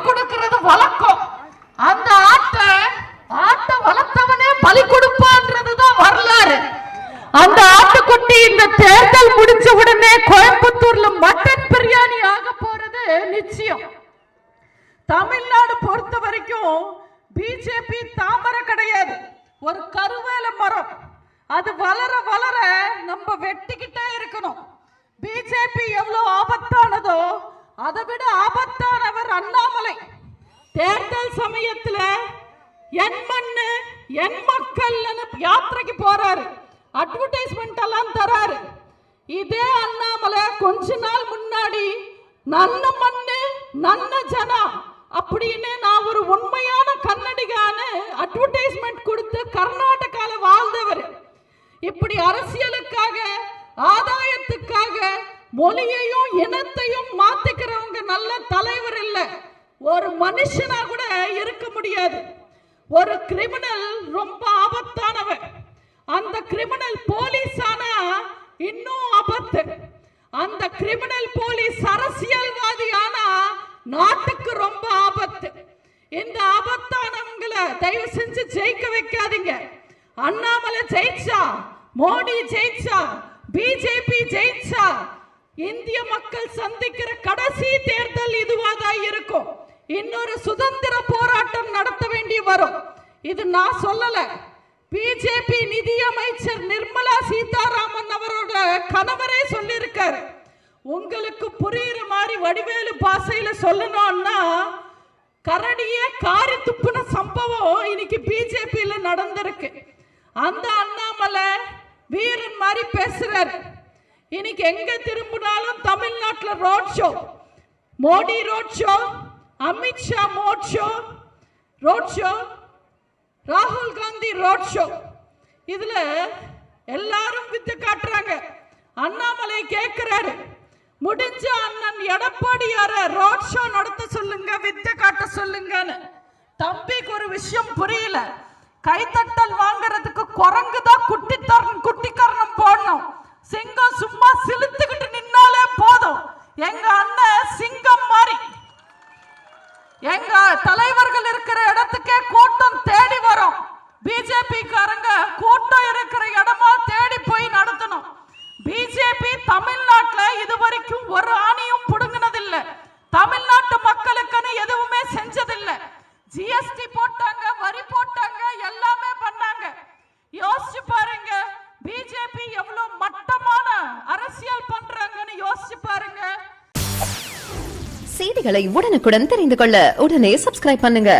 கொடுக்கிறது வழக்கம். அந்த ஆட்டை வளர்த்தவனே பலி கொடுப்பான்றதுதான் வரலாறு. அந்த ஆட்டுக்குட்டி இந்த தேர்தல் முடிஞ்ச உடனே கோயம்புத்தூர்ல மட்டன் பிரியாணி ஆக போறது நிச்சயம். தமிழ்நாடு பொறுத்த வரைக்கும் பிஜேபி தாமரை கிடையாது, ஒரு கருவேல மரம். அது வளர வளர நம்ம வெட்டிக்கிட்டே இருக்கணும். பிஜேபி எவ்வளவு ஆபத்தானதோ அதை விட ஆபத்தானவர் அண்ணாமலை. தேர்தல் சமயத்துல என் மண்ணு என் மக்கள் யாத்திரைக்கு போறாரு, அட்வர்டைஸ்மெண்ட் எல்லாம் தராரு. இதே அண்ணாமலை கொஞ்ச நாள் முன்னாடி நல்ல மண்ணு நல்ல ஜனா அப்படின்னு நான் ஒரு உண்மையான கன்னடிகான்னு அட்வர்டைஸ்மெண்ட் கொடுத்து கர்நாடகால வாழ்ந்தவர். இப்படி அரசியலுக்காக ஆதாயத்துக்காக மொழியையும் இனத்தையும் மாத்திக்கிறவங்க நல்ல தலைவர் இல்லை, ஒரு மனுஷனா கூட இருக்க முடியாது. ஒரு கிரிமினல் ரொம்ப ஆபத்தானவன். அந்த கிரிமினல் போலீஸ் ஆனா இன்னும் ஆபத்து. அந்த கிரிமினல் போலீஸ் அரசியல்வாதி ஆனா நாட்டுக்கு ரொம்ப ஆபத்து. இந்த ஆபத்தானவங்களை தயவு செஞ்சு ஜெயிக்க வைக்காதீங்க. அண்ணாமலை ஜெயிச்சா, மோடி ஜெயிச்சா, பிஜேபி ஜெயிச்சா, இந்திய மக்கள் சந்திக்கிற கடைசி தேர்தல் இதுவாதான் இருக்கும். இன்னொரு சுதந்திர போராட்டம் நடத்த வேண்டி வரும். இது நான் சொல்லல, பிஜேபி நிதியமைச்சர் நிர்மலா சீதாராமன் அவரோட கணவரே சொல்லியிருக்காரு. உங்களுக்கு புரியுற மாதிரி வடிவேலு பாசையில சொல்லணும்னா, கரடியே காரி துப்புன சம்பவம் இன்னைக்கு பிஜேபியில நடந்திருக்கு. அந்த அண்ணாமலை வீரன் மாதிரி பேசுறாரு. இன்னைக்கு எங்க திரும்பினாலும் தமிழ்நாட்டில் road show, Modi road show, Amit Shah road show, ராகுல் காந்தி ரோட் ஷோ. இதுல எல்லாரும் வித்து காட்டுறாங்க. அண்ணாமலை கேட்கிறாரு, முடிஞ்ச அண்ணன் எடப்பாடியார ரோட் ஷோ நடத்த சொல்லுங்க, வித்து காட்ட சொல்லுங்கன்னு. தம்பிக்கு ஒரு விஷயம் புரியல. கைத்தட்டல் வாங்குறதுக்கு குரங்கு தான் குட்டிக்கரணம் போடணும். சிங்கம் சும்மா சிலுத்துக்கிட்டு நின்னாலே போதும். எங்க அண்ணன் சிங்கம் மாதிரி. எங்க தலைவர்கள் இருக்கிற இடத்துக்கே கூட்டம் தேடி வரும். பிஜேபி காரங்க கூட்டம் இருக்கிற இடமா தேடி போய் நடத்தணும். பிஜேபி தமிழ்நாட்டில் இதுவரைக்கும் ஒரு ஆணியும் புடுங்கினதில்லை. தமிழ்நாட்டு மக்களுக்குன்னு எதுவுமே செஞ்சதில்லை. ஜிஎஸ்டி போட்டாங்க, வரி போட்டாங்க, எல்லாமே பண்ணாங்க. யோசிச்சு பாருங்க, பிஜேபி எவ்வளவு மட்டமான அரசியல் பண்றாங்கன்னு யோசிச்சு பாருங்க. செய்திகளை உடனுக்குடன் தெரிந்து கொள்ள உடனே சப்ஸ்கிரைப் பண்ணுங்க.